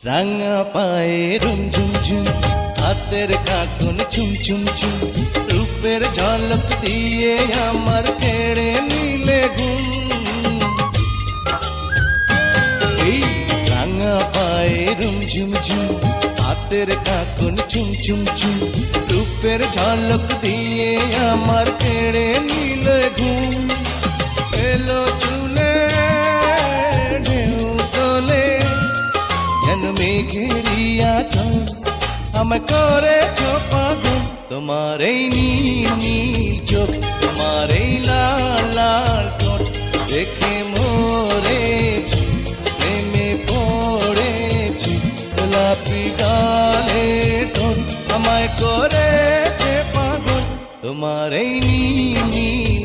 রাঙা পায়ে রুম ঝুম ঝুম, হাতের কাঁকন চুম চুম চুম, রূপের ঝলক দিয়ে আমার কেড়ে নিলে ঘুম। এই রাঙা পায়ে রুম ঝুম ঝুম, হাতের কাঁকন চুম চুম চুম, রূপের ঝলক দিয়ে আমার কেড়ে নিলে ঘুম। এলো চুলে ঢেউ তোলে যেন মেঘেরিয়া চল, আমায় করেছ পাগল তোমার এই নীল নীল চোখ, তোমার এই লাল লাল ঠোঁট দেখে মরেছি, প্রেমে পড়েছি। গোলাপি গালে ঠোঁট আমায় করেছে পাগল তোমার এই নীল নীল